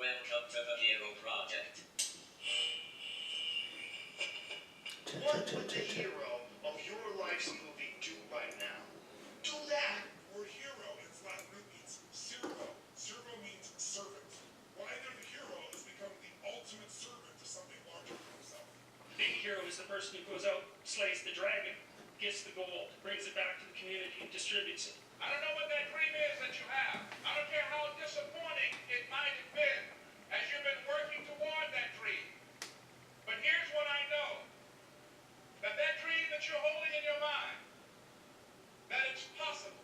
Welcome to the Hero Project. What would the hero of your life's movie do right now? Do that! The word hero in its Latin root means servo. Servo means servant. Why they're the hero is become the ultimate servant to something larger than himself. The hero is the person who goes out, slays the dragon, gets the gold, brings it back to the community, and distributes it. I don't know what that dream is that you have. I don't care how disappointing it might have been as you've been working toward that dream. But here's what I know. That dream that you're holding in your mind, that it's possible.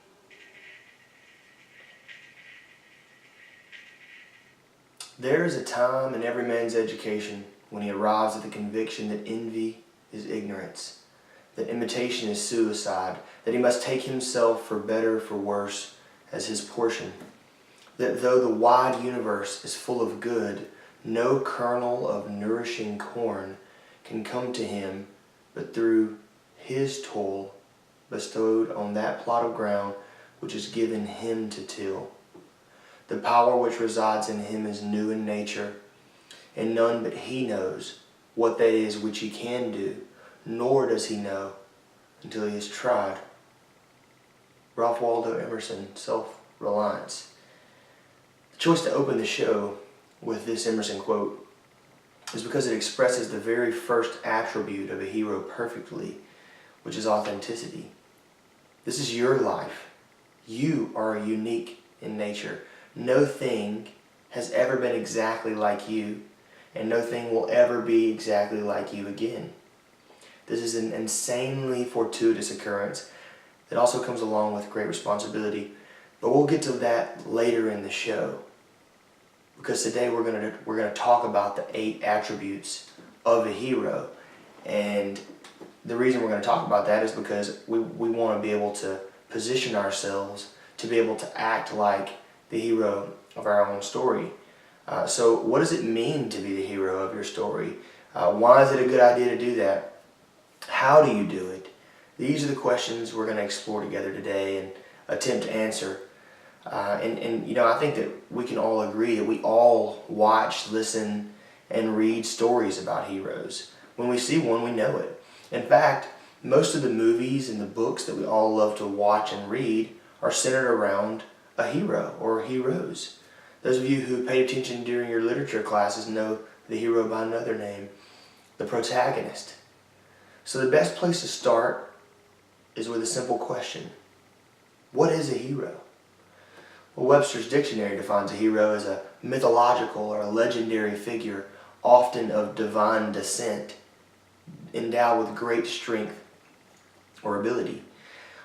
There is a time in every man's education when he arrives at the conviction that envy is ignorance, that imitation is suicide, that he must take himself for better, for worse, as his portion, that though the wide universe is full of good, no kernel of nourishing corn can come to him but through his toil bestowed on that plot of ground which is given him to till. The power which resides in him is new in nature, and none but he knows what that is which he can do, nor does he know until he has tried. Ralph Waldo Emerson, Self-Reliance. The choice to open the show with this Emerson quote is because it expresses the very first attribute of a hero perfectly, which is authenticity. This is your life. You are unique in nature. No thing has ever been exactly like you, and no thing will ever be exactly like you again. This is an insanely fortuitous occurrence that also comes along with great responsibility, but we'll get to that later in the show. Because today we're going to talk about the 8 attributes of a hero, and the reason we're going to talk about that is because we want to be able to position ourselves to be able to act like the hero of our own story. So what does it mean to be the hero of your story? Why is it a good idea to do that? How do you do it? These are the questions we're going to explore together today and attempt to answer. And you know, I think that we can all agree that we all watch, listen, and read stories about heroes. When we see one, we know it. In fact, most of the movies and the books that we all love to watch and read are centered around a hero or heroes. Those of you who paid attention during your literature classes know the hero by another name, the protagonist. So the best place to start is with a simple question. What is a hero? Well, Webster's dictionary defines a hero as a mythological or a legendary figure, often of divine descent, endowed with great strength or ability.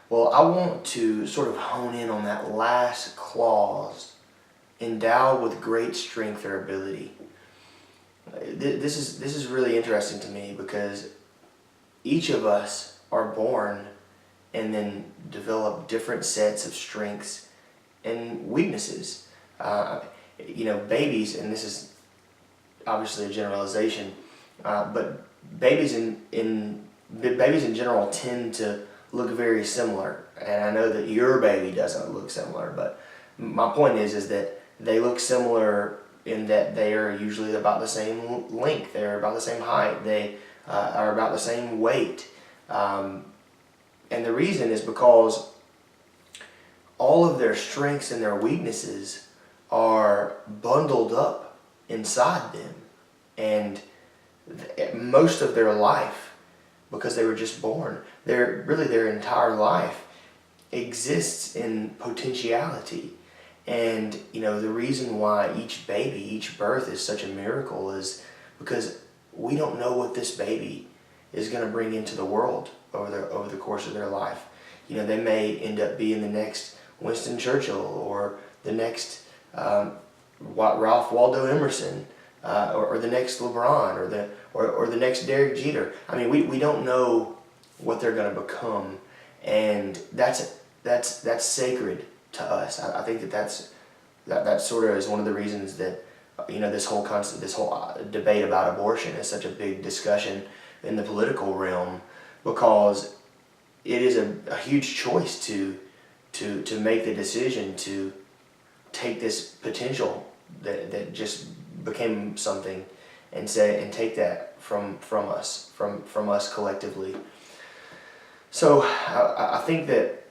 Well, I want to sort of hone in on that last clause, endowed with great strength or ability. This is really interesting to me because each of us are born and then develop different sets of strengths and weaknesses. You know, babies, and this is obviously a generalization, but babies in general tend to look very similar. And I know that your baby doesn't look similar, but my point is that they look similar in that they are usually about the same length, they're about the same height, they are about the same weight. And the reason is because all of their strengths and their weaknesses are bundled up inside them, and most of their life, because they were just born, their entire life exists in potentiality. And you know, the reason why each baby, each birth is such a miracle is because we don't know what this baby is going to bring into the world over the course of their life. You know, they may end up being the next Winston Churchill, or the next Ralph Waldo Emerson, or the next LeBron, or the next Derek Jeter. I mean, we don't know what they're going to become, and that's sacred to us. I think that sort of is one of the reasons that, you know, this whole debate about abortion is such a big discussion in the political realm, because it is a huge choice to make the decision to take this potential that just became something, and take that from us collectively. So I think that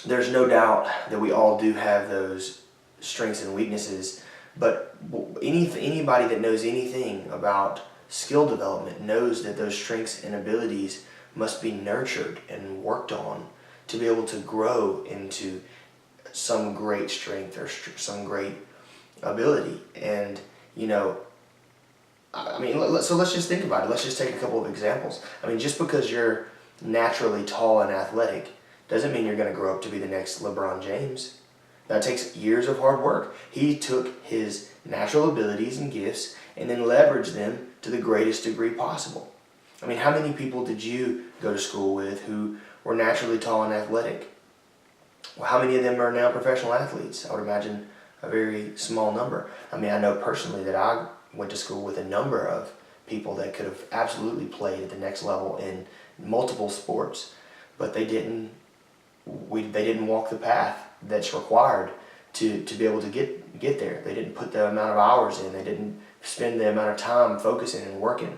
there's no doubt that we all do have those strengths and weaknesses, but anybody that knows anything about skill development knows that those strengths and abilities must be nurtured and worked on to be able to grow into some great strength or some great ability. And I mean, so let's just think about it. Let's just take a couple of examples. I mean, just because you're naturally tall and athletic doesn't mean you're going to grow up to be the next LeBron James. That takes years of hard work. He took his natural abilities and gifts and then leveraged them to the greatest degree possible. I mean, how many people did you go to school with who were naturally tall and athletic? Well, how many of them are now professional athletes? I would imagine a very small number. I mean, I know personally that I went to school with a number of people that could have absolutely played at the next level in multiple sports, but they didn't walk the path that's required to be able to get there. They didn't put the amount of hours in. They didn't spend the amount of time focusing and working,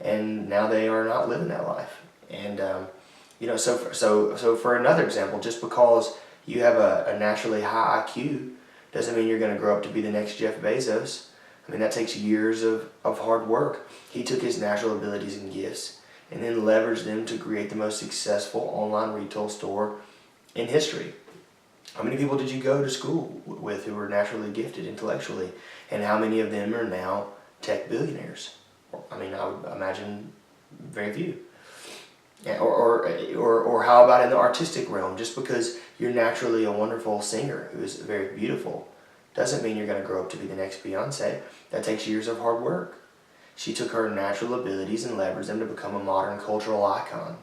and now they are not living that life. And so for another example, just because you have a naturally high IQ doesn't mean you're going to grow up to be the next Jeff Bezos. I mean, that takes years of hard work. He took his natural abilities and gifts and then leveraged them to create the most successful online retail store in history. How many people did you go to school with who were naturally gifted intellectually? And how many of them are now tech billionaires? I mean, I would imagine very few. Or how about in the artistic realm? Just because you're naturally a wonderful singer who is very beautiful doesn't mean you're going to grow up to be the next Beyonce. That takes years of hard work. She took her natural abilities and leveraged them to become a modern cultural icon.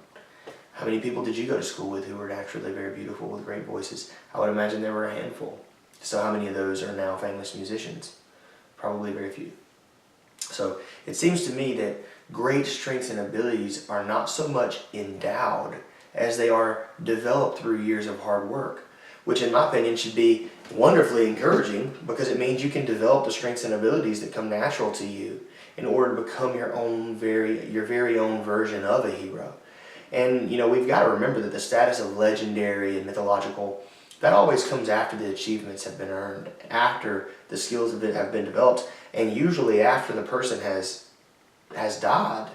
How many people did you go to school with who were naturally very beautiful with great voices? I would imagine there were a handful. So how many of those are now famous musicians? Probably very few. So it seems to me that great strengths and abilities are not so much endowed as they are developed through years of hard work, which in my opinion should be wonderfully encouraging because it means you can develop the strengths and abilities that come natural to you in order to become your very own version of a hero. And we've got to remember that the status of legendary and mythological, that always comes after the achievements have been earned, after the skills have been developed, and usually after the person has died.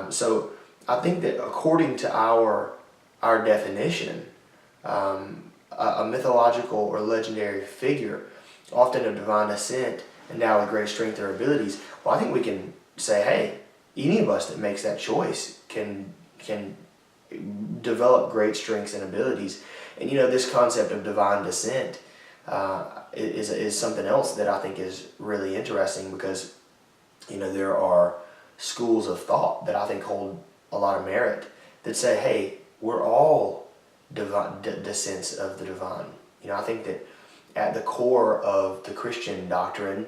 So I think that according to our definition, a mythological or legendary figure, often of divine descent, endowed with great strength or abilities, well, I think we can say, hey, any of us that makes that choice can develop great strengths and abilities. And this concept of divine descent is something else that I think is really interesting because there are schools of thought that I think hold a lot of merit that say, hey, we're all descents of the divine. I think that at the core of the Christian doctrine,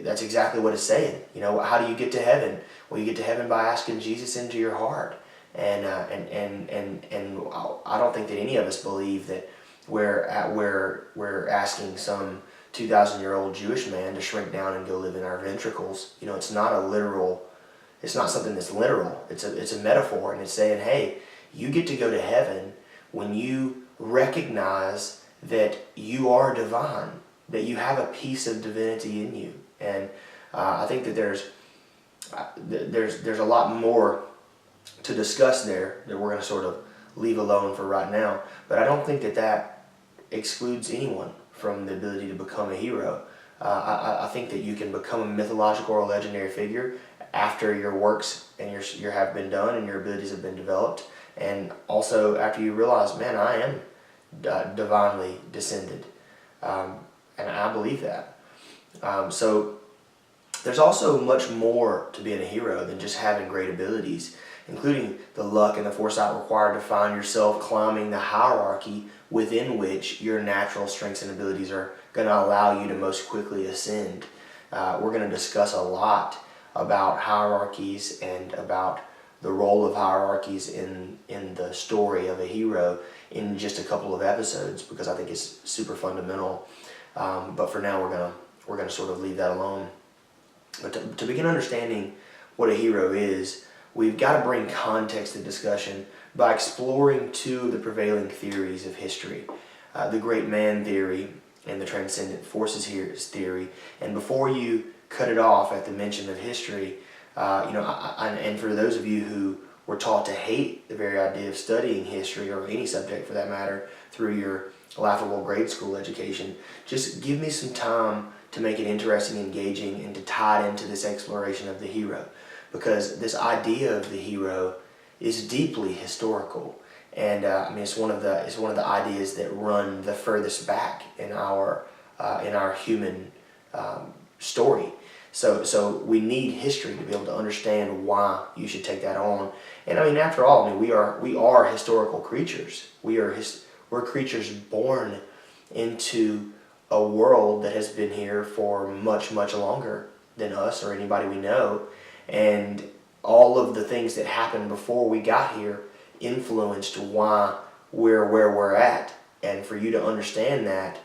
that's exactly what it's saying. How do you get to heaven? Well, you get to heaven by asking Jesus into your heart. And I don't think that any of us believe that we're asking some 2,000-year-old Jewish man to shrink down and go live in our ventricles. It's not a literal. It's not something that's literal. It's a metaphor, and it's saying, hey, you get to go to heaven when you recognize that you are divine, that you have a piece of divinity in you. And I think that there's a lot more to discuss there that we're going to sort of leave alone for right now. But I don't think that excludes anyone from the ability to become a hero. I think that you can become a mythological or legendary figure after your works and your have been done and your abilities have been developed, and also after you realize, man, I am divinely descended, and I believe that. So there's also much more to being a hero than just having great abilities, including the luck and the foresight required to find yourself climbing the hierarchy within which your natural strengths and abilities are going to allow you to most quickly ascend. We're going to discuss a lot about hierarchies and about the role of hierarchies in the story of a hero in just a couple of episodes because I think it's super fundamental. But for now, we're going to we're going to sort of leave that alone. But to begin understanding what a hero is, we've got to bring context to the discussion by exploring two of the prevailing theories of history, the great man theory and the transcendent forces theory. And before you cut it off at the mention of history, and for those of you who were taught to hate the very idea of studying history, or any subject for that matter, through your laughable grade school education, just give me some time to make it interesting, engaging, and to tie it into this exploration of the hero. Because this idea of the hero is deeply historical, and it's one of the ideas that run the furthest back in our human story. So we need history to be able to understand why you should take that on. And I mean, after all, we are historical creatures. We're creatures born into a world that has been here for much, much longer than us or anybody we know. And all of the things that happened before we got here influenced why we're where we're at. And for you to understand that,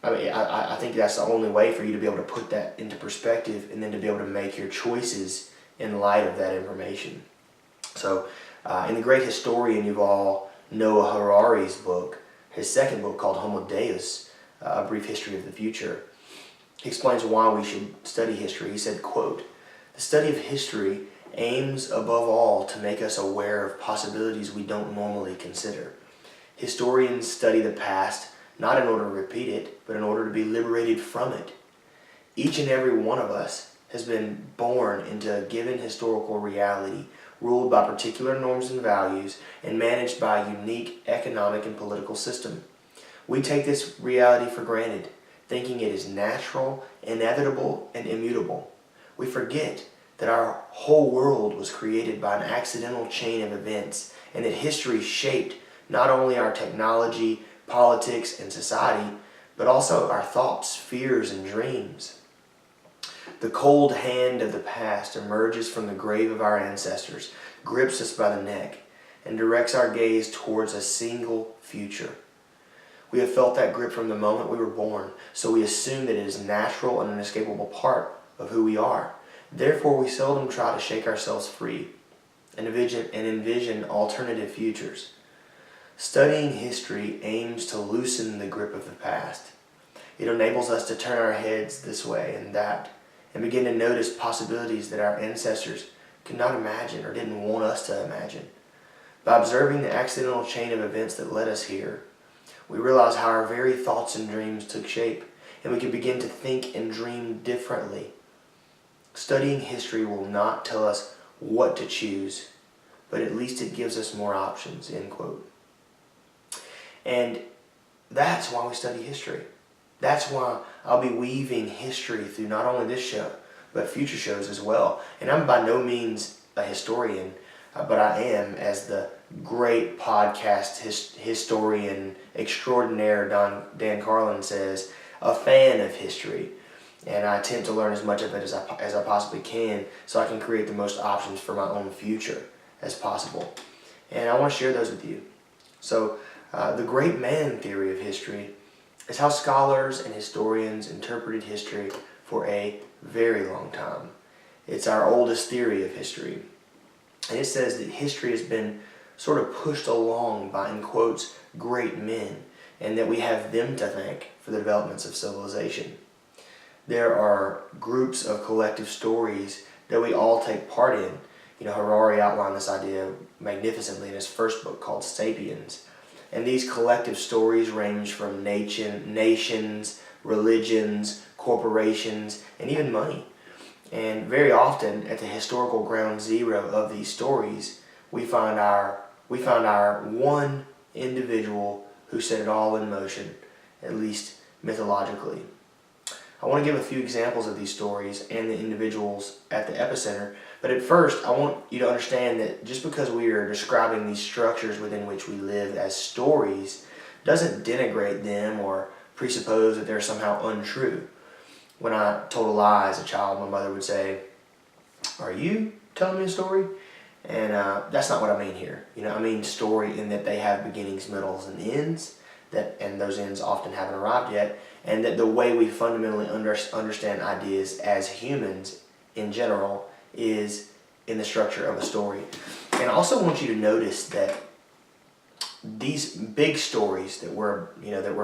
I think that's the only way for you to be able to put that into perspective, and then to be able to make your choices in light of that information. So in the great historian Yuval Noah Harari's book, his second book called Homo Deus, A Brief History of the Future, he explains why we should study history. He said, quote, "The study of history aims above all to make us aware of possibilities we don't normally consider. Historians study the past not in order to repeat it, but in order to be liberated from it. Each and every one of us has been born into a given historical reality, ruled by particular norms and values, and managed by a unique economic and political system. We take this reality for granted, thinking it is natural, inevitable, and immutable. We forget that our whole world was created by an accidental chain of events, and that history shaped not only our technology, politics, and society, but also our thoughts, fears, and dreams. The cold hand of the past emerges from the grave of our ancestors, grips us by the neck, and directs our gaze towards a single future. We have felt that grip from the moment we were born, so we assume that it is natural and an inescapable part of who we are. Therefore, we seldom try to shake ourselves free and envision alternative futures. Studying history aims to loosen the grip of the past. It enables us to turn our heads this way and that, and begin to notice possibilities that our ancestors could not imagine or didn't want us to imagine. By observing the accidental chain of events that led us here, we realize how our very thoughts and dreams took shape, and we can begin to think and dream differently. Studying history will not tell us what to choose, but at least it gives us more options," end quote. And that's why we study history. That's why I'll be weaving history through not only this show, but future shows as well. And I'm by no means a historian, but I am, as the great podcast historian extraordinaire Dan Carlin says, a fan of history. And I attempt to learn as much of it as I possibly can, so I can create the most options for my own future as possible. And I want to share those with you. So the great man theory of history is how scholars and historians interpreted history for a very long time. It's our oldest theory of history. And it says that history has been sort of pushed along by, in quotes, great men, and that we have them to thank for the developments of civilization. There are groups of collective stories that we all take part in. Harari outlined this idea magnificently in his first book called Sapiens. And these collective stories range from nations, religions, corporations, and even money. And very often, at the historical ground zero of these stories, we find our one individual who set it all in motion, at least mythologically. I want to give a few examples of these stories and the individuals at the epicenter, but at first I want you to understand that just because we are describing these structures within which we live as stories doesn't denigrate them or presuppose that they're somehow untrue. When I told a lie as a child, my mother would say, "Are you telling me a story?" And that's not what I mean here. I mean story in that they have beginnings, middles, and ends, and those ends often haven't arrived yet. and that the way we fundamentally understand ideas as humans in general is in the structure of a story. And I also want you to notice that these big stories that we're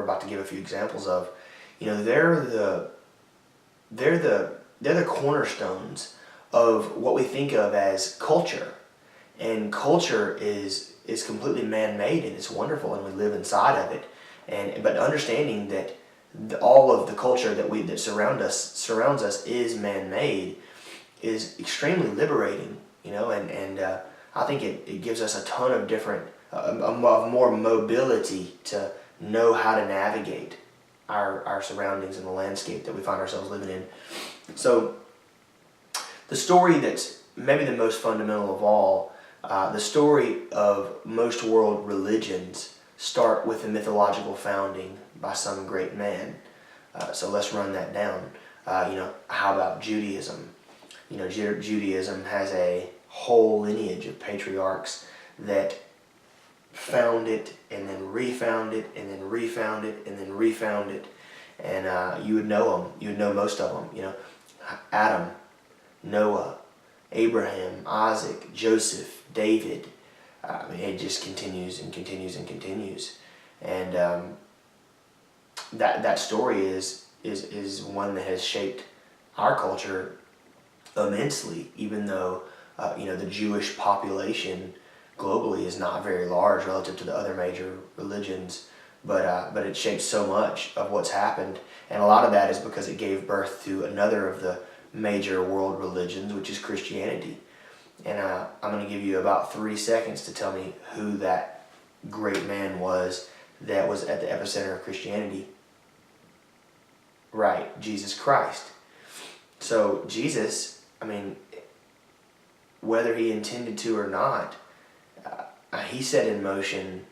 about to give a few examples of, they're the cornerstones of what we think of as culture. And culture is completely man-made, and it's wonderful, and we live inside of it. But understanding that all of the culture that surrounds us is man-made is extremely liberating, and I think it gives us a ton of different, more mobility to know how to navigate our surroundings and the landscape that we find ourselves living in. So the story that's maybe the most fundamental of all, the story of most world religions start with the mythological founding by some great man. So let's run that down. How about Judaism? Judaism has a whole lineage of patriarchs that found it and then refound it and then refound it and then refound it. And you would know them. You would know most of them. Adam, Noah, Abraham, Isaac, Joseph, David. It just continues and continues and continues. And that story is one that has shaped our culture immensely, even though the Jewish population globally is not very large relative to the other major religions, but it shapes so much of what's happened, and a lot of that is because it gave birth to another of the major world religions, which is Christianity. And I'm going to give you about 3 seconds to tell me who that great man was that was at the epicenter of Christianity. Right, Jesus Christ. So Jesus, whether he intended to or not, he set in motion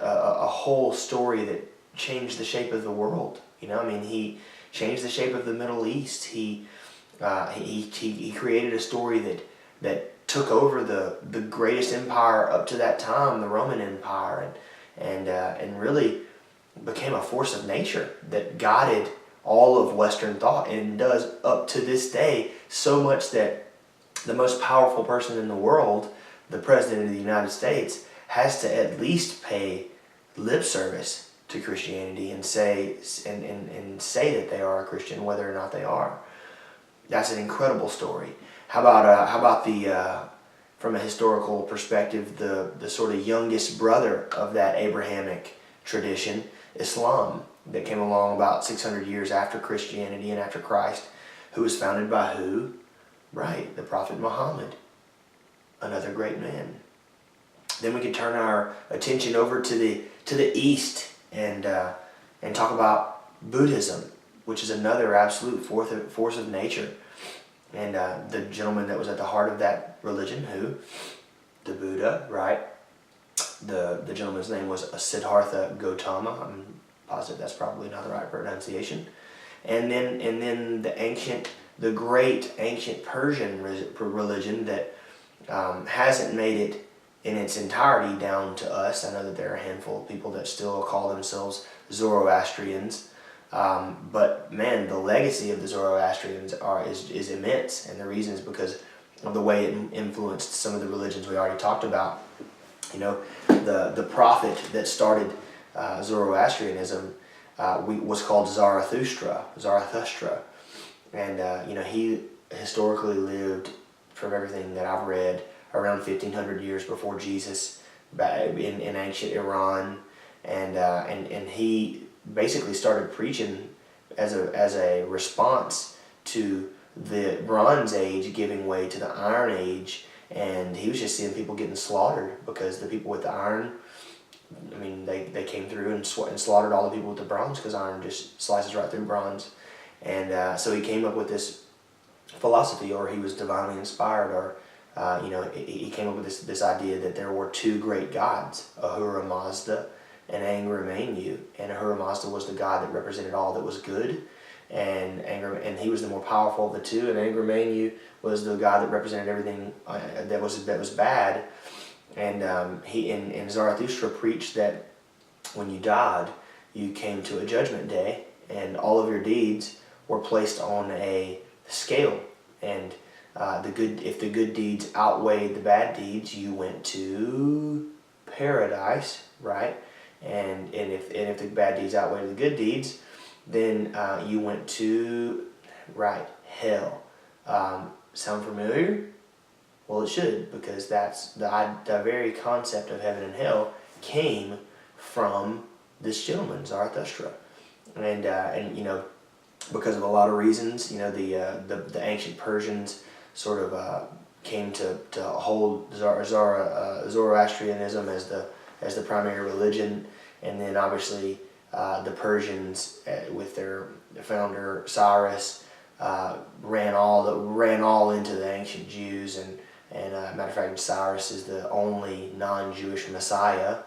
a whole story that changed the shape of the world. He changed the shape of the Middle East. He created a story that took over the greatest empire up to that time, the Roman Empire, and really became a force of nature that guided all of Western thought, and does up to this day, so much that the most powerful person in the world, the President of the United States, has to at least pay lip service to Christianity and say that they are a Christian, whether or not they are. That's an incredible story. How about the from a historical perspective, the sort of youngest brother of that Abrahamic tradition, Islam, that came along about 600 years after Christianity and after Christ, who was founded by who? Right, the Prophet Muhammad, another great man. Then we can turn our attention over to the east and talk about Buddhism, which is another absolute force of nature. And the gentleman that was at the heart of that religion, who? The Buddha, right? The gentleman's name was Siddhartha Gautama. I'm positive that's probably not the right pronunciation. And then the great ancient Persian religion that hasn't made it in its entirety down to us. I know that there are a handful of people that still call themselves Zoroastrians. But man, the legacy of the Zoroastrians is immense, and the reason is because of the way it influenced some of the religions we already talked about. The prophet that started Zoroastrianism was called Zarathustra, and he historically lived, from everything that I've read, around 1500 years before Jesus, in ancient Iran, and he basically started preaching as a response to the Bronze Age giving way to the Iron Age, and he was just seeing people getting slaughtered because the people with the iron, they came through and slaughtered all the people with the bronze, because iron just slices right through bronze. And so he came up with this philosophy, or he was divinely inspired, or he came up with this idea that there were two great gods, Ahura Mazda and Angra Mainyu. And Ahura Mazda was the god that represented all that was good, and he was the more powerful of the two, and Angra Mainyu was the god that represented everything that was bad. And Zarathustra preached that when you died, you came to a judgment day, and all of your deeds were placed on a scale, and if the good deeds outweighed the bad deeds, you went to paradise, right? And if the bad deeds outweighed the good deeds, then you went to hell. Sound familiar? Well, it should, because that's the very concept of heaven and hell came from this gentleman, Zarathustra, and because of a lot of reasons, the ancient Persians sort of came to hold Zoroastrianism as the primary religion, and then obviously the Persians with their founder Cyrus ran all into the ancient Jews, and matter of fact, Cyrus is the only non-Jewish Messiah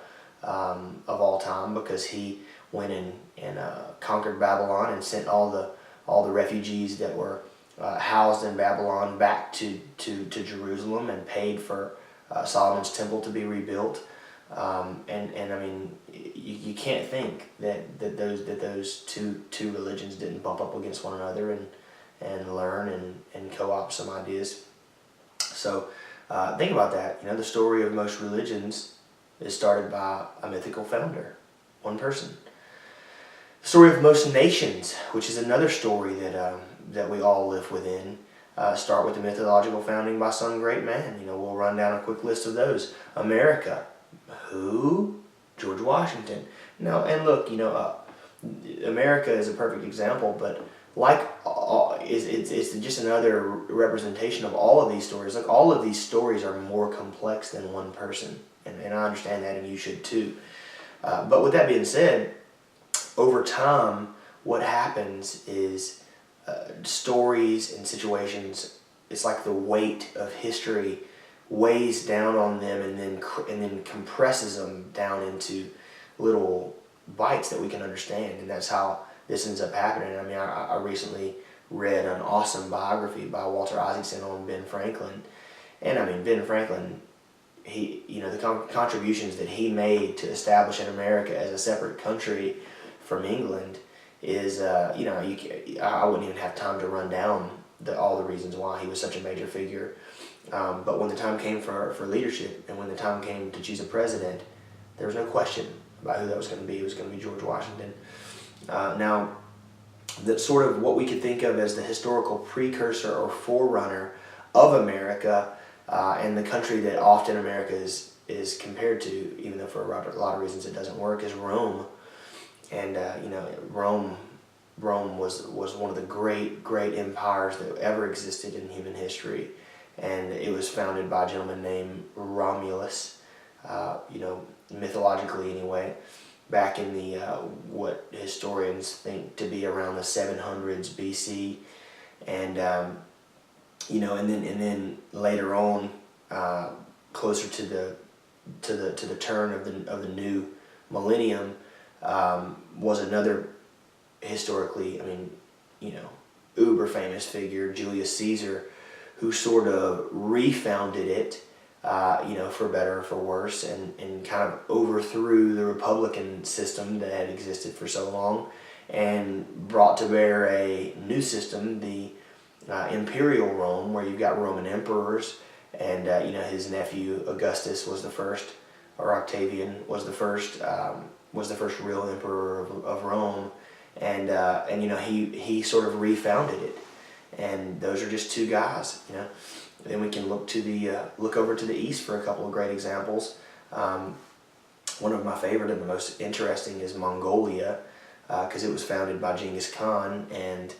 of all time, because he went and conquered Babylon and sent all the refugees that were housed in Babylon back to Jerusalem, and paid for Solomon's temple to be rebuilt. And I mean, you can't think that those two religions didn't bump up against one another and learn and co-opt some ideas. So think about that. The story of most religions is started by a mythical founder, one person. The story of most nations, which is another story that we all live within, start with the mythological founding by some great man. We'll run down a quick list of those. America, who? George Washington. Now, and look, America is a perfect example, but it's just another representation of all of these stories. Like, all of these stories are more complex than one person, and I understand that, and you should too. But with that being said, over time, what happens is stories and situations, it's like the weight of history weighs down on them, and then compresses them down into little bites that we can understand, and that's how this ends up happening. I mean, I recently read an awesome biography by Walter Isaacson on Ben Franklin, and I mean, Ben Franklin, he, the contributions that he made to establishing America as a separate country from England is, I wouldn't even have time to run down all the reasons why he was such a major figure. But when the time came for leadership, and when the time came to choose a president, there was no question about who that was going to be. It was going to be George Washington. Now, that's sort of what we could think of as the historical precursor or forerunner of America, and the country that often America is compared to, even though for a lot of reasons it doesn't work, is Rome. And Rome was one of the great empires that ever existed in human history, and it was founded by a gentleman named Romulus, mythologically anyway, back in the what historians think to be around the 700s BC, and and then later on, closer to the turn of the new millennium, was another historically, uber famous figure, Julius Caesar, who sort of refounded it, for better or for worse, and kind of overthrew the republican system that had existed for so long, and brought to bear a new system, the imperial Rome, where you've got Roman emperors, and his nephew Augustus was the first, or Octavian was the first real emperor of Rome, and he sort of refounded it, and those are just two guys. Then we can look over to the east for a couple of great examples. One of my favorite and the most interesting is Mongolia, because it was founded by Genghis Khan. And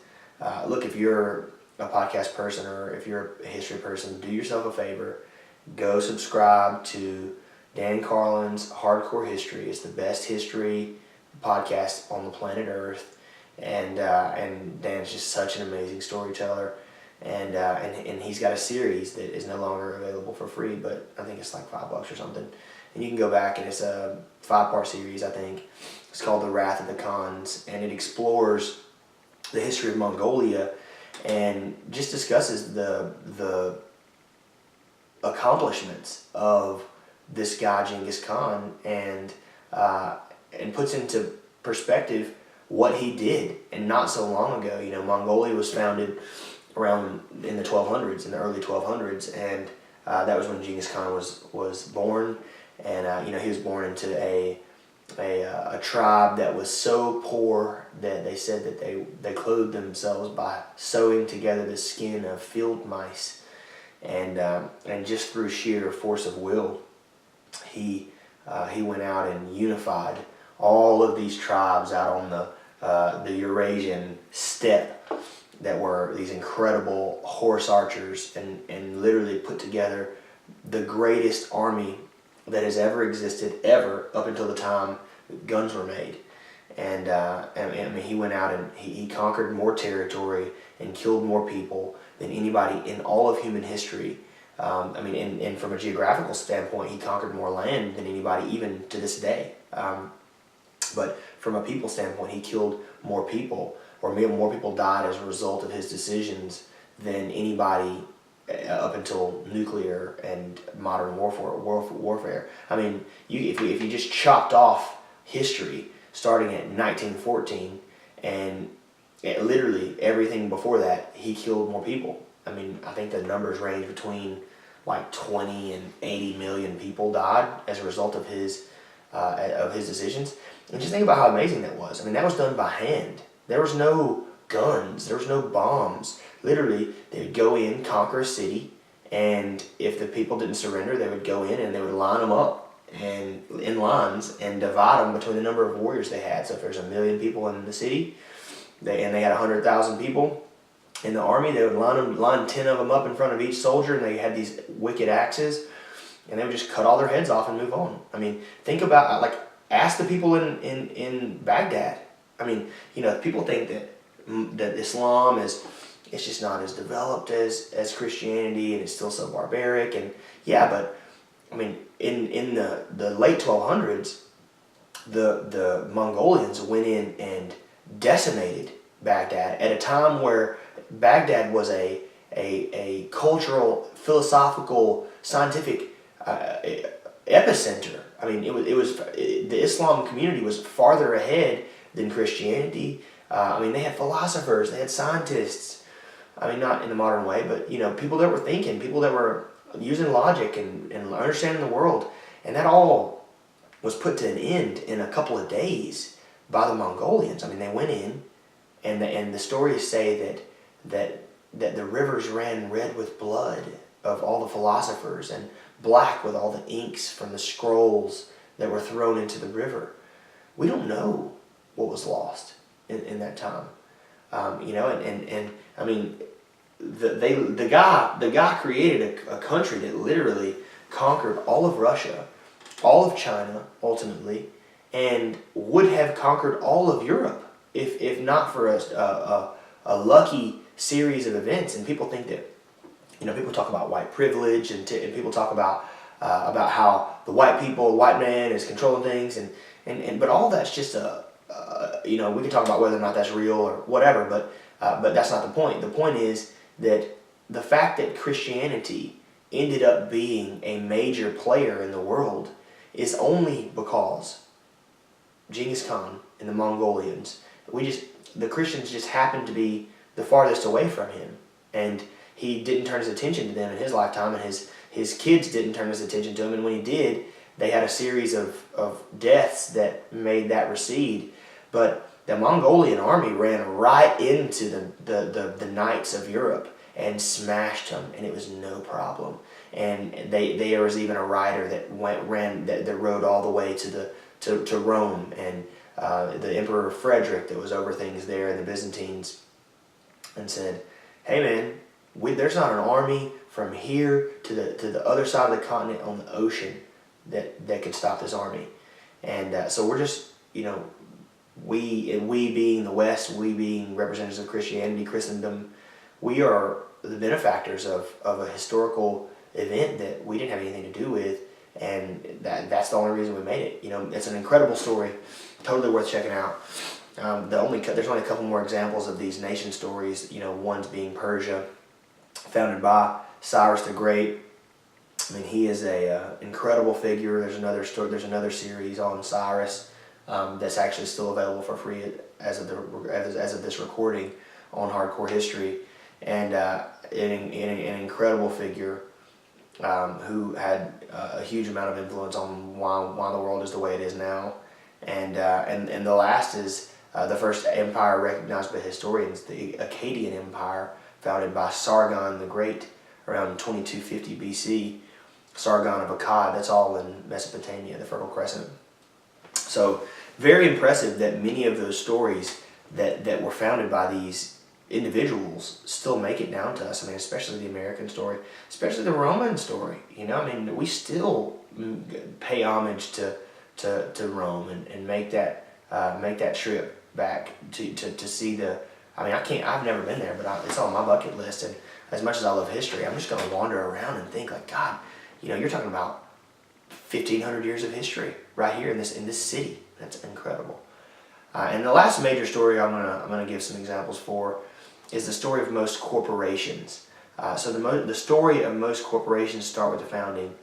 look, if you're a podcast person or if you're a history person, do yourself a favor, go subscribe to Dan Carlin's Hardcore History. It's the best history podcast on the planet Earth, and Dan's just such an amazing storyteller, and he's got a series that is no longer available for free, but I think it's like $5 or something, and you can go back, and it's a 5-part series, I think. It's called The Wrath of the Khans, and it explores the history of Mongolia and just discusses the accomplishments of this guy Genghis Khan, and puts into perspective what he did, and not so long ago. Mongolia was founded around in the 1200s, in the early 1200s, and that was when Genghis Khan was born, and he was born into a tribe that was so poor that they said that they clothed themselves by sewing together the skin of field mice, and just through sheer force of will, he went out and unified all of these tribes out on the Eurasian steppe that were these incredible horse archers, and literally put together the greatest army that has ever existed, ever, up until the time guns were made. And he went out and he conquered more territory and killed more people than anybody in all of human history. And from a geographical standpoint, he conquered more land than anybody even to this day. But from a people standpoint, he killed more people, or more people died as a result of his decisions than anybody up until nuclear and modern warfare. I mean, if you just chopped off history starting at 1914 and literally everything before that, he killed more people. I mean, I think the numbers range between like 20 and 80 million people died as a result of his decisions. And just think about how amazing that was. I mean, that was done by hand. There was no guns. There was no bombs. Literally, they would go in, conquer a city, and if the people didn't surrender, they would go in and they would line them up and in lines and divide them between the number of warriors they had. So if there's 1 million people in the city, they had 100,000 people in the army, they would line 10 of them up in front of each soldier, and they had these wicked axes, and they would just cut all their heads off and move on. I mean, think about, ask the people in Baghdad. I mean, people think that Islam it's just not as developed as Christianity, and it's still so barbaric. And yeah, but I mean, in the late 1200s, the Mongolians went in and decimated Baghdad at a time where Baghdad was a cultural, philosophical, scientific epicenter. I mean, the Islam community was farther ahead than Christianity. I mean, they had philosophers, they had scientists. I mean, not in the modern way, but people that were thinking, people that were using logic and understanding the world, and that all was put to an end in a couple of days by the Mongolians. I mean, they went in, and the stories say that the rivers ran red with blood of all the philosophers, and black with all the inks from the scrolls that were thrown into the river. We don't know what was lost in that time. And I mean, the guy created a country that literally conquered all of Russia, all of China ultimately, and would have conquered all of Europe if not for a lucky series of events. And people think that, people talk about white privilege, and people talk about how the white man is controlling things, but all that's just we can talk about whether or not that's real or whatever, but that's not the point. The point is that the fact that Christianity ended up being a major player in the world is only because Genghis Khan and the Mongolians, the Christians just happened to be the farthest away from him, and he didn't turn his attention to them in his lifetime, and his kids didn't turn his attention to him, and when he did, they had a series of deaths that made that recede. But the Mongolian army ran right into the knights of Europe and smashed them, and it was no problem. And there was even a rider that that rode all the way to Rome, and the Emperor Frederick that was over things there, and the Byzantines, and said, "Hey man, there's not an army from here to the other side of the continent on the ocean that could stop this army." And so we're just, we being the West, we being representatives of Christianity, Christendom, we are the benefactors of a historical event that we didn't have anything to do with, and that's the only reason we made it. It's an incredible story, totally worth checking out. There's only a couple more examples of these nation stories. One's being Persia, founded by Cyrus the Great. I mean, he is a incredible figure. There's another series on Cyrus that's actually still available for free as of this recording on Hardcore History, and an incredible figure who had a huge amount of influence on why the world is the way it is now. And the last is the first empire recognized by historians, the Akkadian Empire, founded by Sargon the Great around 2250 BC. Sargon of Akkad, that's all in Mesopotamia, the Fertile Crescent. So very impressive that many of those stories that were founded by these individuals still make it down to us. I mean, especially the American story, especially the Roman story. You know, I mean, we still pay homage to Rome and make that trip back to see the. I mean, I've never been there, but it's on my bucket list. And as much as I love history, I'm just going to wander around and think like, God, you know, you're talking about 1,500 years of history right here in this city. That's incredible. And the last major story I'm gonna give some examples for is the story of most corporations. So the story of most corporations start with the founding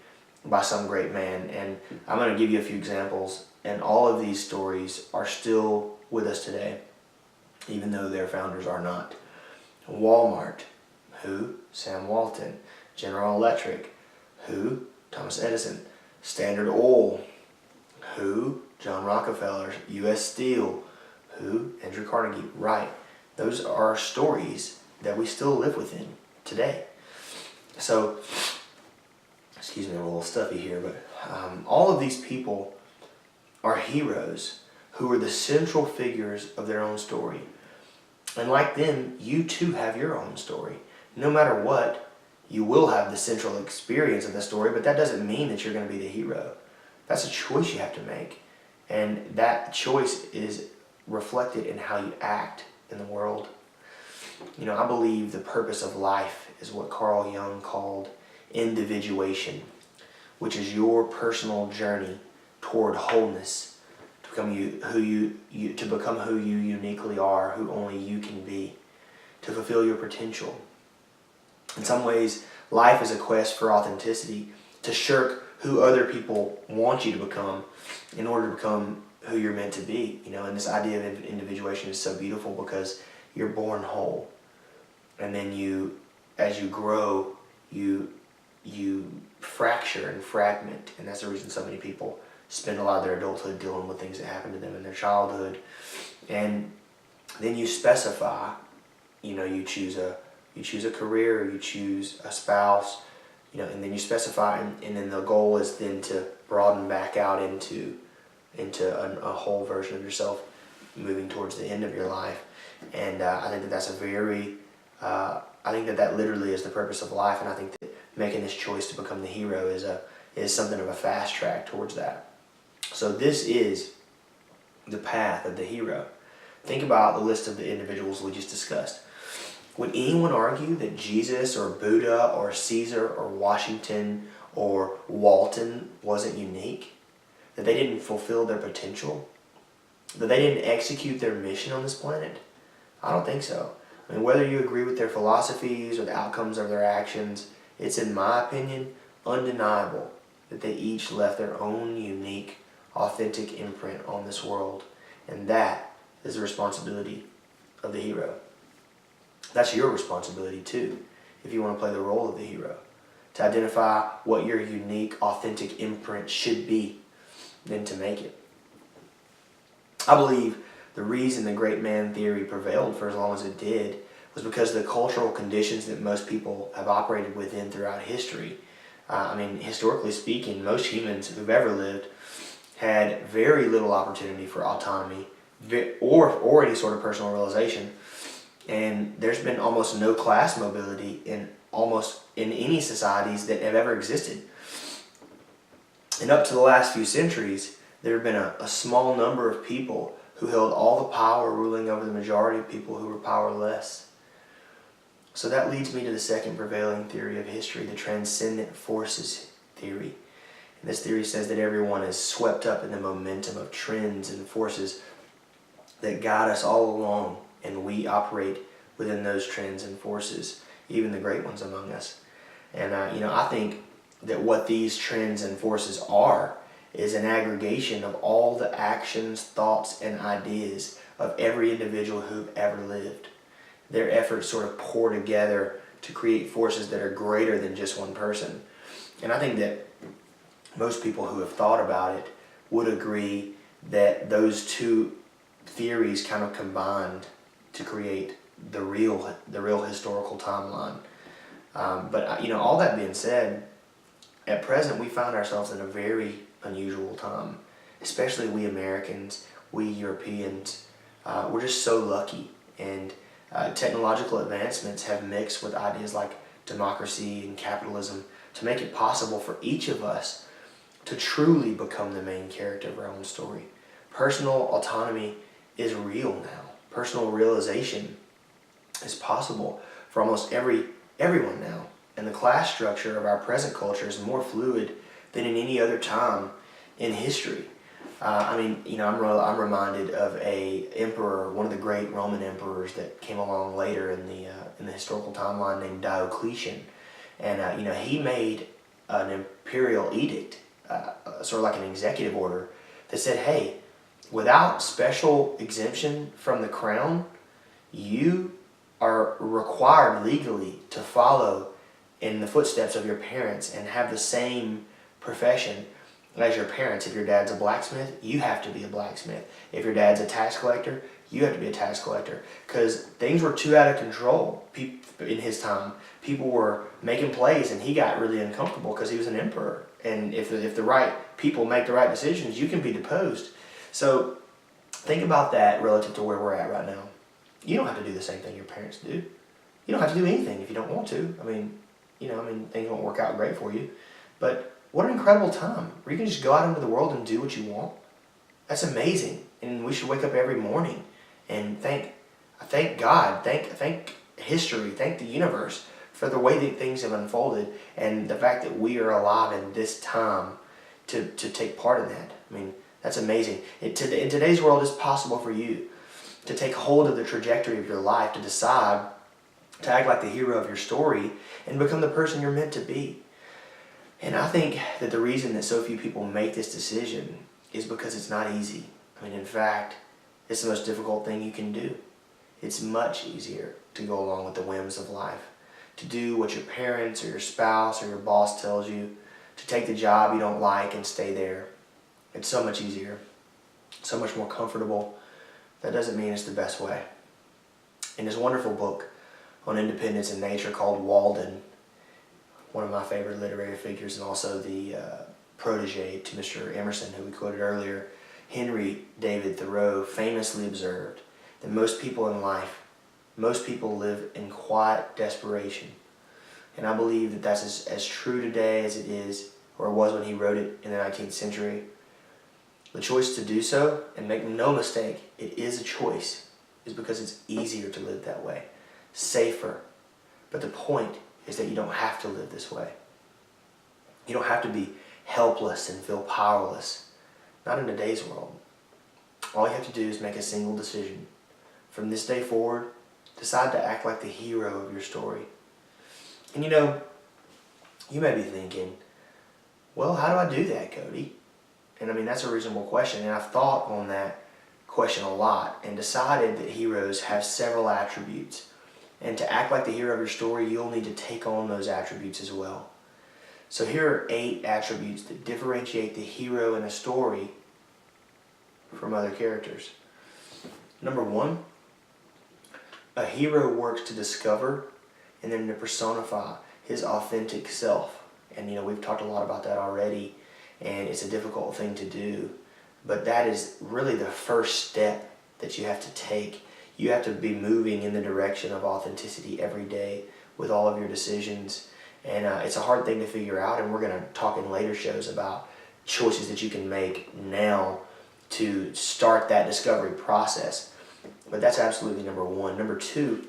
by some great man, and I'm going to give you a few examples. And all of these stories are still with us today, even though their founders are not. Walmart, who? Sam Walton. General Electric, who? Thomas Edison. Standard Oil, who? John Rockefeller. U.S. Steel, who? Andrew Carnegie. Right. Those are stories that we still live within today. So, excuse me, I'm a little stuffy here, but all of these people are heroes who are the central figures of their own story. And like them, you too have your own story. No matter what, you will have the central experience of the story, but that doesn't mean that you're going to be the hero. That's a choice you have to make. And that choice is reflected in how you act in the world. You know, I believe the purpose of life is what Carl Jung called individuation, which is your personal journey toward wholeness, to become who you uniquely are, who only you can be, to fulfill your potential. In some ways, life is a quest for authenticity, to shirk who other people want you to become in order to become who you're meant to be. You know, and this idea of individuation is so beautiful because you're born whole, and then as you grow, you fracture and fragment, and that's the reason so many people spend a lot of their adulthood dealing with things that happened to them in their childhood. And then you specify, you know, you choose a career, or you choose a spouse, you know, and then you specify, and then the goal is then to broaden back out into a whole version of yourself, moving towards the end of your life. And I think that's I think that literally is the purpose of life, and I think that making this choice to become the hero is something of a fast track towards that. So this is the path of the hero. Think about the list of the individuals we just discussed. Would anyone argue that Jesus or Buddha or Caesar or Washington or Walton wasn't unique? That they didn't fulfill their potential? That they didn't execute their mission on this planet? I don't think so. I mean, whether you agree with their philosophies or the outcomes of their actions, it's, in my opinion, undeniable that they each left their own unique, authentic imprint on this world. And that is the responsibility of the hero. That's your responsibility too, if you want to play the role of the hero. To identify what your unique, authentic imprint should be, then to make it. I believe the reason the great man theory prevailed for as long as it did was because of the cultural conditions that most people have operated within throughout history. I mean, historically speaking, most humans who've ever lived had very little opportunity for autonomy or any sort of personal realization. And there's been almost no class mobility in any societies that have ever existed. And up to the last few centuries, there have been a small number of people who held all the power, ruling over the majority of people who were powerless. So that leads me to the second prevailing theory of history, the transcendent forces theory. And this theory says that everyone is swept up in the momentum of trends and forces that guide us all along, and we operate within those trends and forces, even the great ones among us. And I think that what these trends and forces are is an aggregation of all the actions, thoughts, and ideas of every individual who've ever lived. Their efforts sort of pour together to create forces that are greater than just one person. And I think that most people who have thought about it would agree that those two theories kind of combined to create the real historical timeline. But all that being said, at present we find ourselves in a very unusual time, especially we Americans, we Europeans. We're just so lucky, and technological advancements have mixed with ideas like democracy and capitalism to make it possible for each of us to truly become the main character of our own story. Personal autonomy is real now. Personal realization is possible for almost everyone now. And the class structure of our present culture is more fluid than in any other time in history. I'm reminded of a emperor, one of the great Roman emperors that came along later in the historical timeline, named Diocletian, and he made an imperial edict, sort of like an executive order, that said, hey, without special exemption from the crown, you are required legally to follow in the footsteps of your parents and have the same profession as your parents. If your dad's a blacksmith, you have to be a blacksmith. If your dad's a tax collector, you have to be a tax collector. Because things were too out of control in his time. People were making plays, and he got really uncomfortable because he was an emperor. And if the right people make the right decisions, you can be deposed. So think about that relative to where we're at right now. You don't have to do the same thing your parents do. You don't have to do anything if you don't want to. Things won't work out great for you. But what an incredible time where you can just go out into the world and do what you want. That's amazing. And we should wake up every morning and thank God, thank history, thank the universe for the way that things have unfolded and the fact that we are alive in this time to take part in that. That's amazing. In today's world, it's possible for you to take hold of the trajectory of your life, to decide to act like the hero of your story and become the person you're meant to be. And I think that the reason that so few people make this decision is because it's not easy. In fact, it's the most difficult thing you can do. It's much easier to go along with the whims of life, to do what your parents or your spouse or your boss tells you, to take the job you don't like and stay there. It's so much easier, so much more comfortable. That doesn't mean it's the best way. In this wonderful book on independence and nature called Walden, one of my favorite literary figures and also the protege to Mr. Emerson, who we quoted earlier, Henry David Thoreau famously observed that most people live in quiet desperation. And I believe that that's as true today as it is, or it was when he wrote it in the 19th century. The choice to do so, and make no mistake, it is a choice, is because it's easier to live that way, safer. But the point is that you don't have to live this way. You don't have to be helpless and feel powerless. Not in today's world. All you have to do is make a single decision. From this day forward, decide to act like the hero of your story. And you may be thinking, well, how do I do that, Cody? And that's a reasonable question. And I've thought on that question a lot and decided that heroes have several attributes. And to act like the hero of your story, you'll need to take on those attributes as well. So here are 8 attributes that differentiate the hero in a story from other characters. Number 1, a hero works to discover and then to personify his authentic self. And we've talked a lot about that already, and it's a difficult thing to do. But that is really the first step that you have to take. You have to be moving in the direction of authenticity every day with all of your decisions. And it's a hard thing to figure out, and we're going to talk in later shows about choices that you can make now to start that discovery process. But that's absolutely number 1. Number 2,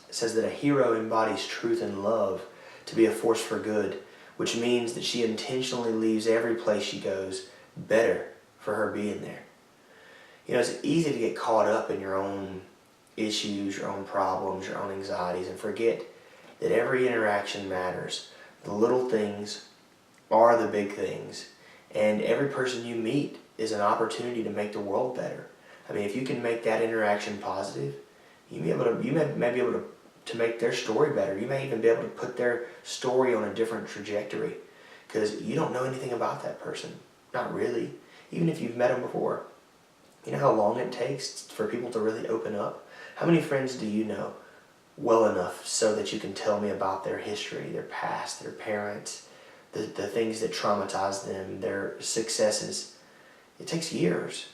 it says that a hero embodies truth and love to be a force for good, which means that she intentionally leaves every place she goes better for her being there. It's easy to get caught up in your own issues, your own problems, your own anxieties, and forget that every interaction matters. The little things are the big things, And every person you meet is an opportunity to make the world better. I mean, if you can make that interaction positive, you may be able to make their story better. You may even be able to put their story on a different trajectory, because you don't know anything about that person. Not really. Even if you've met them before. You know how long it takes for people to really open up? How many friends do you know well enough so that you can tell me about their history, their past, their parents, the things that traumatize them, their successes? It takes years.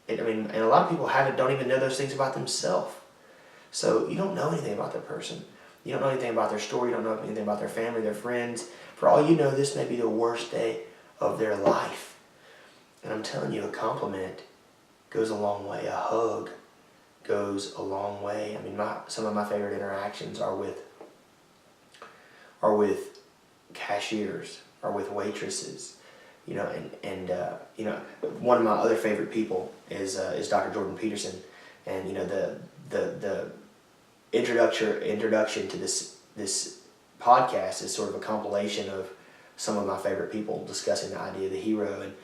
And a lot of people don't even know those things about themselves. So you don't know anything about that person. You don't know anything about their story. You don't know anything about their family, their friends. For all you know, this may be the worst day of their life. And I'm telling you, a compliment goes a long way. A hug goes a long way. I mean, some of my favorite interactions are with cashiers, or with waitresses. You know, and one of my other favorite people is Dr. Jordan Peterson, and the introduction to this podcast is sort of a compilation of some of my favorite people discussing the idea of the hero. And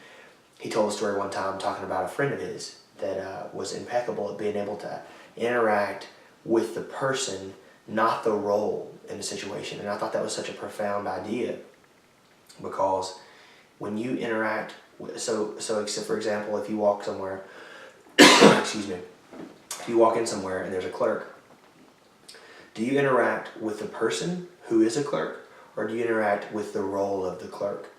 he told a story one time talking about a friend of his that was impeccable at being able to interact with the person, not the role in the situation. And I thought that was such a profound idea, because when you interact, so except for example, if you walk somewhere, excuse me, if you walk in somewhere and there's a clerk, do you interact with the person who is a clerk, or do you interact with the role of the clerk?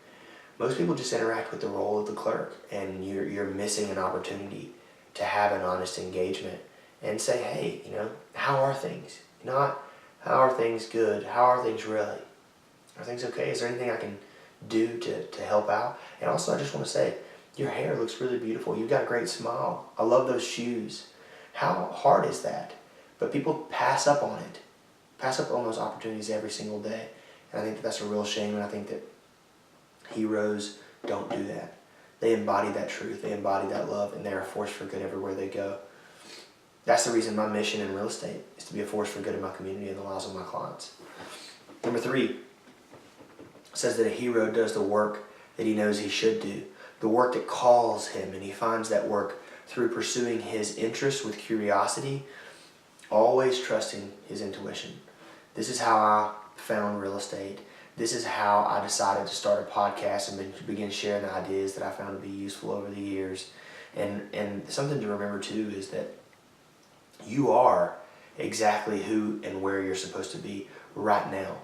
Most people just interact with the role of the clerk, and you're missing an opportunity to have an honest engagement and say, hey, how are things? Not how are things good, how are things really? Are things okay? Is there anything I can do to help out? And also, I just want to say, your hair looks really beautiful. You've got a great smile. I love those shoes. How hard is that? But people pass up on it. Pass up on those opportunities every single day. And I think that's a real shame, and I think that heroes don't do that. They embody that truth. They embody that love, and they're a force for good everywhere they go. That's the reason my mission in real estate is to be a force for good in my community and the lives of my clients. Number 3 says that a hero does the work that he knows he should do, the work that calls him, and he finds that work through pursuing his interests with curiosity, always trusting his intuition. This is how I found real estate. This is how I decided to start a podcast and begin sharing the ideas that I found to be useful over the years. And something to remember too is that you are exactly who and where you're supposed to be right now.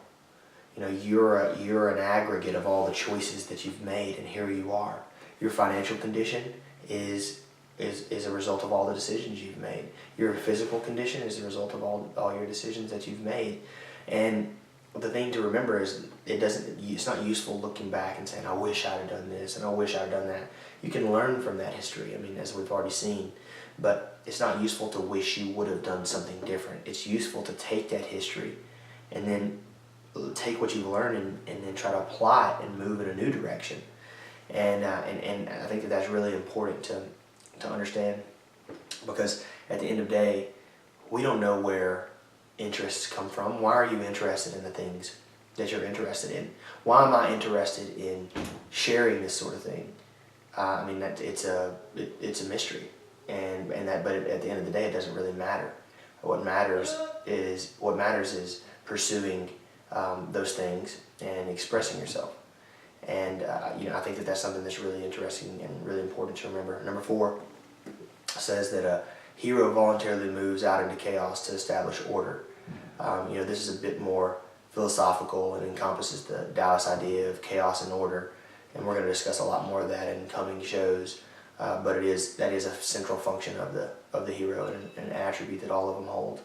You're an aggregate of all the choices that you've made, and here you are. Your financial condition is a result of all the decisions you've made. Your physical condition is the result of all your decisions that you've made. And the thing to remember is it's not useful looking back and saying, I wish I'd have done this and I wish I'd have done that. You can learn from that history, as we've already seen, but it's not useful to wish you would have done something different. It's useful to take that history and then take what you've learned and then try to apply it and move in a new direction. And I think that's really important to understand, because at the end of the day, we don't know where interests come from. Why are you interested in the things that you're interested in? Why am I interested in sharing this sort of thing? It's a mystery, but at the end of the day, it doesn't really matter. What matters is pursuing those things and expressing yourself. And I think that that's something that's really interesting and really important to remember. Number 4 says that a hero voluntarily moves out into chaos to establish order. This is a bit more philosophical and encompasses the Taoist idea of chaos and order, and we're going to discuss a lot more of that in coming shows. But that is a central function of the hero and an attribute that all of them hold.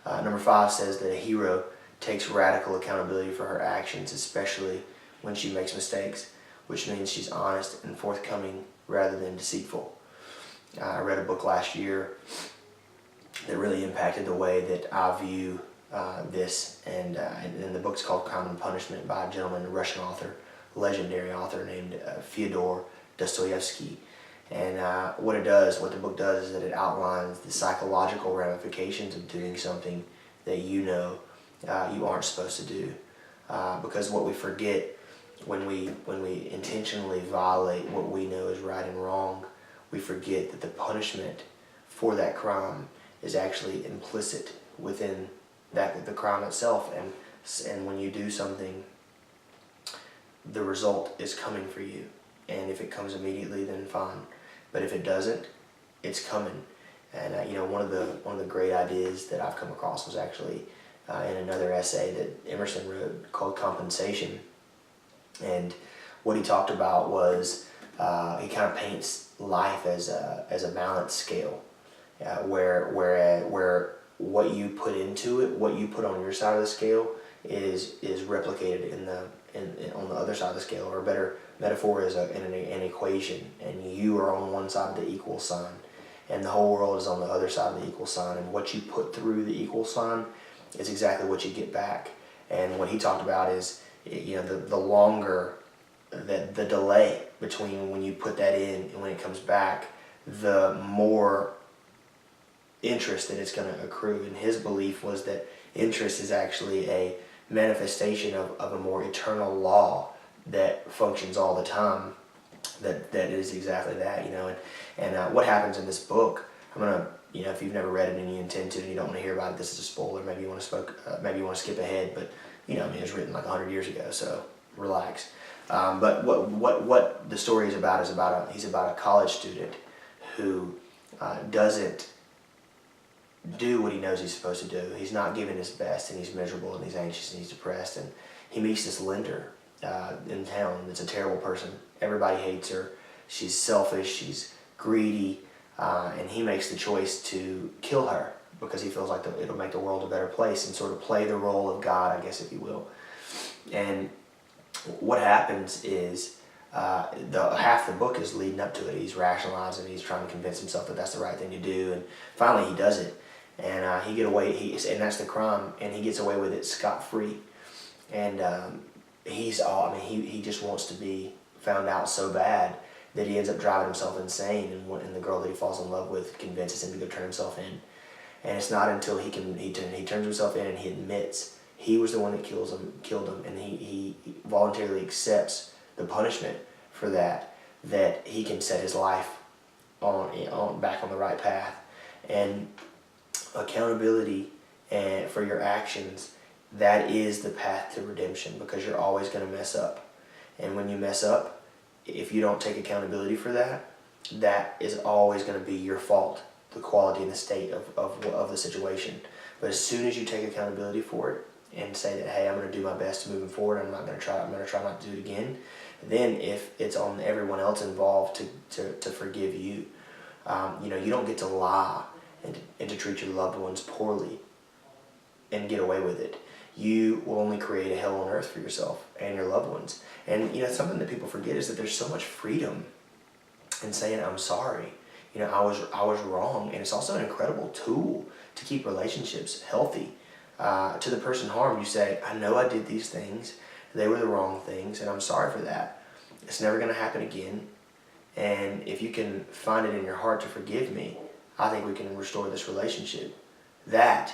Number 5 says that a hero takes radical accountability for her actions, especially when she makes mistakes, which means she's honest and forthcoming rather than deceitful. I read a book last year that really impacted the way that I view this, and the book's called Crime and Punishment by a gentleman, a Russian author, legendary author named Fyodor Dostoevsky. And what the book does is that it outlines the psychological ramifications of doing something that you aren't supposed to do. Because what we forget when we intentionally violate what we know is right and wrong, we forget that the punishment for that crime is actually implicit within the crime itself. And when you do something, the result is coming for you. And if it comes immediately, then fine. But if it doesn't, it's coming. And one of the great ideas that I've come across was actually in another essay that Emerson wrote called Compensation. And what he talked about was he kind of paints life as a balance scale, where what you put into it, what you put on your side of the scale, is replicated on the other side of the scale. Or a better metaphor is an equation, and you are on one side of the equal sign, and the whole world is on the other side of the equal sign. And what you put through the equal sign is exactly what you get back. And what he talked about is, the longer the delay between when you put that in and when it comes back, the more interest that it's going to accrue. And his belief was that interest is actually a manifestation of a more eternal law that functions all the time, that is exactly that. And what happens in this book, I'm going to, if you've never read it and you intend to and you don't want to hear about it, this is a spoiler. Maybe you want to skip ahead, but it was written like 100 years ago, so relax. But what the story is about he's about a college student who doesn't do what he knows he's supposed to do. He's not giving his best, and he's miserable, and he's anxious, and he's depressed. And he meets this lender in town that's a terrible person. Everybody hates her. She's selfish. She's greedy. And he makes the choice to kill her because he feels like it'll make the world a better place, and sort of play the role of God, I guess, if you will. And what happens is half the book is leading up to it. He's rationalizing. He's trying to convince himself that that's the right thing to do. And finally, he does it. And he get away. And that's the crime. And he gets away with it scot-free. And he just wants to be found out so bad that he ends up driving himself insane. And the girl that he falls in love with convinces him to go turn himself in. And it's not until he turns himself in and he admits he was the one that killed him, and he voluntarily accepts the punishment for that he can set his life back on the right path. And accountability for your actions, that is the path to redemption, because you're always going to mess up. And when you mess up, if you don't take accountability for that, that is always going to be your fault, the quality and the state of the situation. But as soon as you take accountability for it and say that, hey, I'm going to do my best moving forward, I'm going to try not to do it again, then if it's on everyone else involved to forgive you, you don't get to lie and to treat your loved ones poorly and get away with it. You will only create a hell on earth for yourself and your loved ones. And something that people forget is that there's so much freedom in saying I'm sorry. I was wrong, and it's also an incredible tool to keep relationships healthy. To the person harmed, you say, I know I did these things, they were the wrong things, and I'm sorry for that. It's never going to happen again. And if you can find it in your heart to forgive me, I think we can restore this relationship. That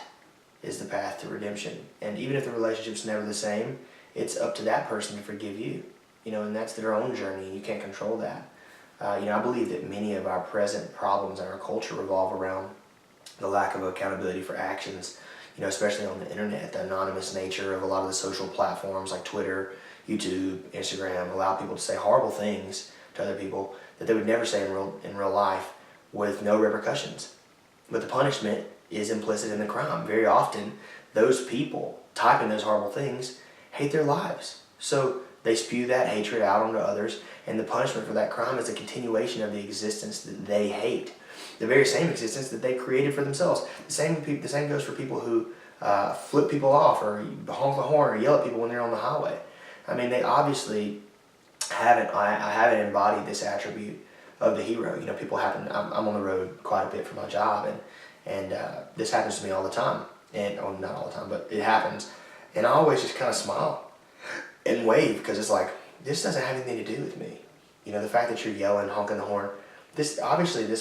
is the path to redemption. And even if the relationship's never the same, it's up to that person to forgive you. And that's their own journey. You can't control that. I believe that many of our present problems in our culture revolve around the lack of accountability for actions, especially on the internet. The anonymous nature of a lot of the social platforms like Twitter, YouTube, Instagram allow people to say horrible things to other people that they would never say in real life with no repercussions. But the punishment is implicit in the crime. Very often, those people typing those horrible things hate their lives. So they spew that hatred out onto others, and the punishment for that crime is a continuation of the existence that they hate. The very same existence that they created for themselves. The same goes for people who flip people off or honk the horn or yell at people when they're on the highway. I mean, they obviously haven't embodied this attribute of the hero. People I'm on the road quite a bit for my job, and this happens to me all the time. And not all the time, but it happens. And I always just kind of smile and wave, because it's like, this doesn't have anything to do with me. The fact that you're yelling, honking the horn, this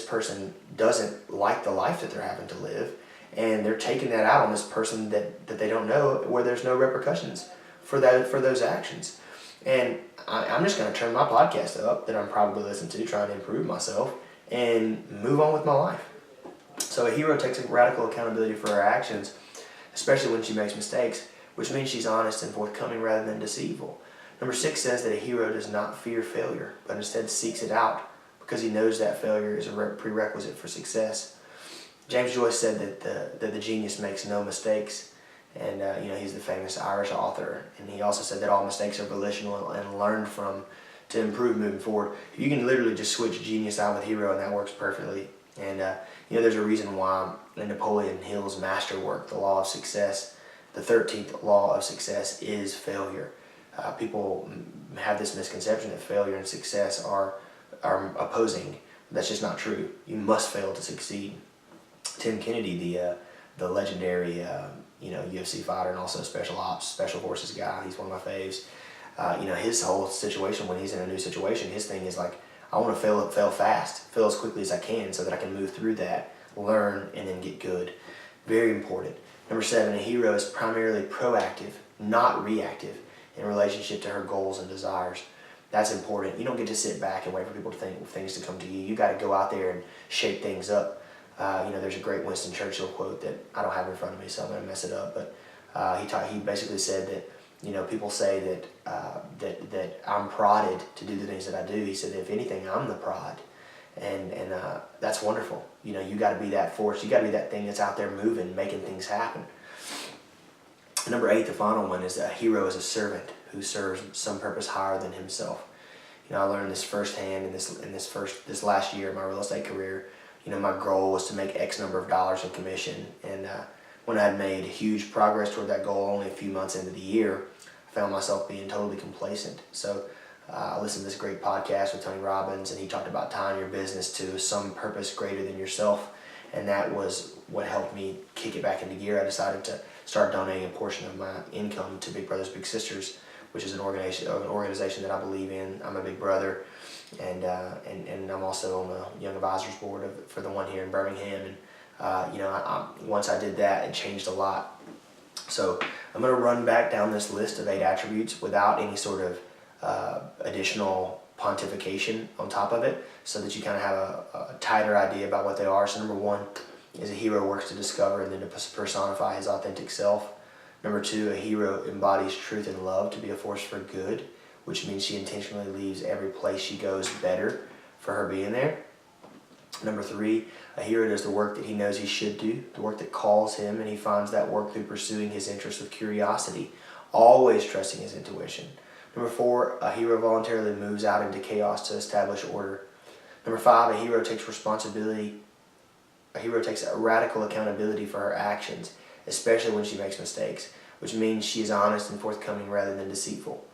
person doesn't like the life that they're having to live, and they're taking that out on this person that they don't know, where there's no repercussions for those actions. And I'm just going to turn my podcast up that I'm probably listening to, trying to improve myself, and move on with my life. So a hero takes radical accountability for her actions, especially when she makes mistakes, which means she's honest and forthcoming rather than deceitful. Number 6 says that a hero does not fear failure, but instead seeks it out because he knows that failure is a prerequisite for success. James Joyce said that the genius makes no mistakes, and he's the famous Irish author. And he also said that all mistakes are volitional and learned from to improve moving forward. You can literally just switch genius out with hero, and that works perfectly. And there's a reason why in Napoleon Hill's masterwork, The Law of Success, the 13th law of success is failure. People have this misconception that failure and success are opposing. That's just not true. You must fail to succeed. Tim Kennedy, the legendary UFC fighter and also special forces guy, he's one of my faves. His whole situation when he's in a new situation, his thing is like, I want to fail fast, fail as quickly as I can so that I can move through that, learn, and then get good. Very important. Number 7, a hero is primarily proactive, not reactive, in relationship to her goals and desires. That's important. You don't get to sit back and wait for people to think things to come to you. You got to go out there and shape things up. There's a great Winston Churchill quote that I don't have in front of me, so I'm going to mess it up. But he basically said that people say that I'm prodded to do the things that I do. He said that if anything, I'm the prod, and that's wonderful. You got to be that force. You got to be that thing that's out there moving, making things happen. Number 8, the final one, is that a hero is a servant who serves some purpose higher than himself. I learned this firsthand in this last year of my real estate career. My goal was to make X number of dollars in commission, and when I had made huge progress toward that goal only a few months into the year, I found myself being totally complacent. So I listened to this great podcast with Tony Robbins, and he talked about tying your business to some purpose greater than yourself, and that was what helped me kick it back into gear. I decided to start donating a portion of my income to Big Brothers Big Sisters, which is an organization that I believe in. I'm a big brother, and I'm also on the Young Advisors Board for the one here in Birmingham. And once I did that, it changed a lot. So I'm going to run back down this list of 8 attributes without any sort of additional pontification on top of it, so that you kind of have a tighter idea about what they are. So number 1 is a hero works to discover and then to personify his authentic self. Number 2, a hero embodies truth and love to be a force for good, which means she intentionally leaves every place she goes better for her being there. Number 3, a hero does the work that he knows he should do, the work that calls him, and he finds that work through pursuing his interests with curiosity, always trusting his intuition. Number 4, a hero voluntarily moves out into chaos to establish order. Number 5, a hero takes responsibility. A hero takes a radical accountability for her actions, especially when she makes mistakes, which means she is honest and forthcoming rather than deceitful.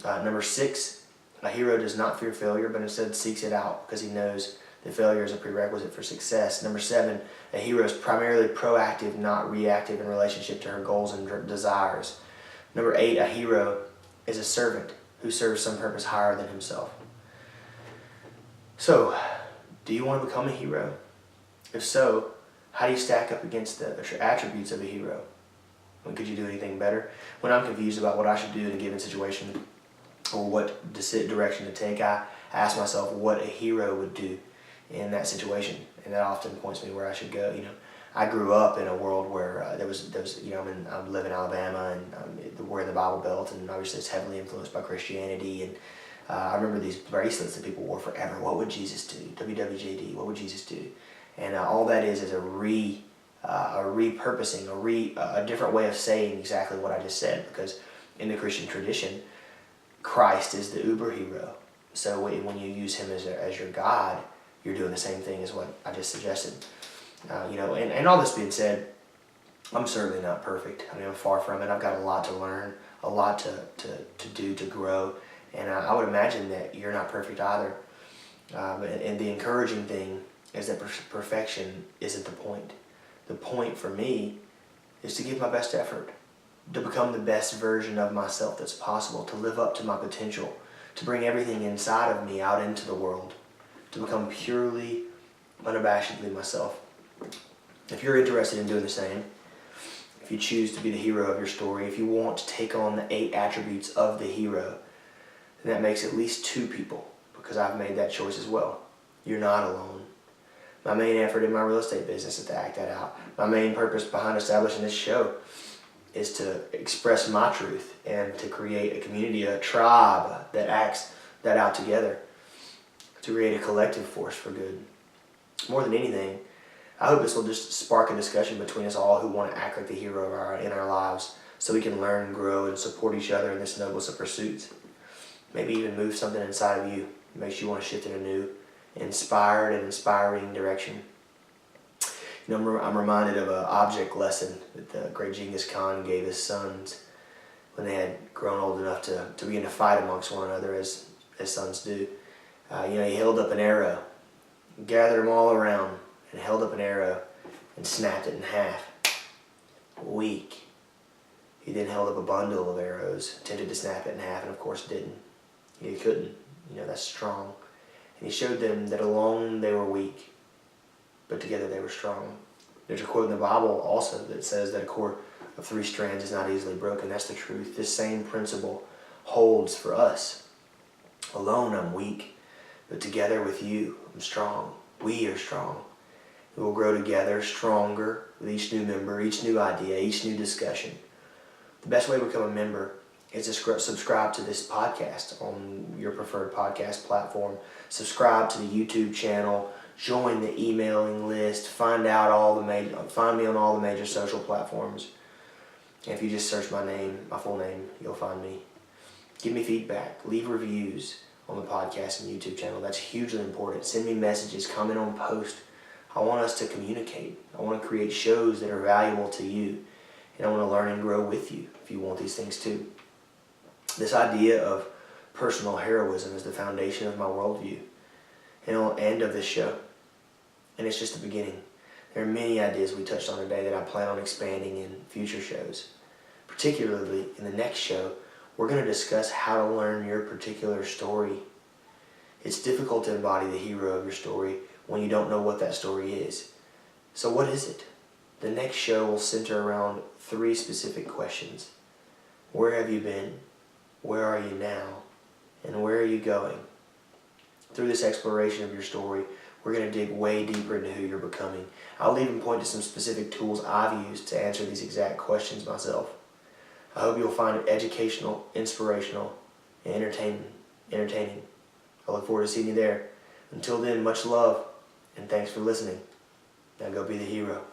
Number 6, a hero does not fear failure, but instead seeks it out because he knows that failure is a prerequisite for success. Number 7, a hero is primarily proactive, not reactive in relationship to her goals and desires. Number 8, a hero is a servant who serves some purpose higher than himself. So, do you want to become a hero? If so, how do you stack up against the attributes of a hero? Could you do anything better? When I'm confused about what I should do in a given situation or what direction to take, I ask myself what a hero would do in that situation, and that often points me where I should go. I grew up in a world where I live in Alabama, and we're in the Bible Belt, and obviously it's heavily influenced by Christianity. And I remember these bracelets that people wore forever. What would Jesus do? WWJD. What would Jesus do? And all that is a repurposing, a different way of saying exactly what I just said. Because in the Christian tradition, Christ is the uber hero. So when you use him as your God, you're doing the same thing as what I just suggested. And all this being said, I'm certainly not perfect. I'm far from it. I've got a lot to learn, a lot to do, to grow. And I would imagine that you're not perfect either. And the encouraging thing is that perfection isn't the point. The point for me is to give my best effort, to become the best version of myself that's possible, to live up to my potential, to bring everything inside of me out into the world, to become purely, unabashedly myself. If you're interested in doing the same, if you choose to be the hero of your story, if you want to take on the 8 attributes of the hero, And that makes at least 2 people, because I've made that choice as well. You're not alone. My main effort in my real estate business is to act that out. My main purpose behind establishing this show is to express my truth and to create a community, a tribe that acts that out together, to create a collective force for good. More than anything, I hope this will just spark a discussion between us all who want to act like the hero in our lives, so we can learn, grow, and support each other in this noblest of pursuits. Maybe even move something inside of you that makes you want to shift in a new, inspired and inspiring direction. You know, I'm reminded of an object lesson that the great Genghis Khan gave his sons when they had grown old enough to begin to fight amongst one another, as sons do. He held up an arrow, gathered them all around, and held up an arrow and snapped it in half. Weak. He then held up a bundle of arrows, attempted to snap it in half, and of course didn't. He couldn't. That's strong. And he showed them that alone they were weak, but together they were strong. There's a quote in the Bible also that says that a cord of 3 strands is not easily broken. That's the truth. This same principle holds for us. Alone I'm weak, but together with you I'm strong. We are strong. We will grow together stronger with each new member, each new idea, each new discussion. The best way to become a member is to subscribe to this podcast on your preferred podcast platform. Subscribe to the YouTube channel. Join the emailing list. Find me on all the major social platforms. And if you just search my name, my full name, you'll find me. Give me feedback. Leave reviews on the podcast and YouTube channel. That's hugely important. Send me messages. Comment on posts. I want us to communicate. I want to create shows that are valuable to you. And I want to learn and grow with you if you want these things too. This idea of personal heroism is the foundation of my worldview and of this show. And it's just the beginning. There are many ideas we touched on today that I plan on expanding in future shows. Particularly in the next show, we're going to discuss how to learn your particular story. It's difficult to embody the hero of your story when you don't know what that story is. So what is it? The next show will center around 3 specific questions. Where have you been? Where are you now? And where are you going? Through this exploration of your story, we're going to dig way deeper into who you're becoming. I'll even point to some specific tools I've used to answer these exact questions myself. I hope you'll find it educational, inspirational, and entertaining. I look forward to seeing you there. Until then, much love, and thanks for listening. Now go be the hero.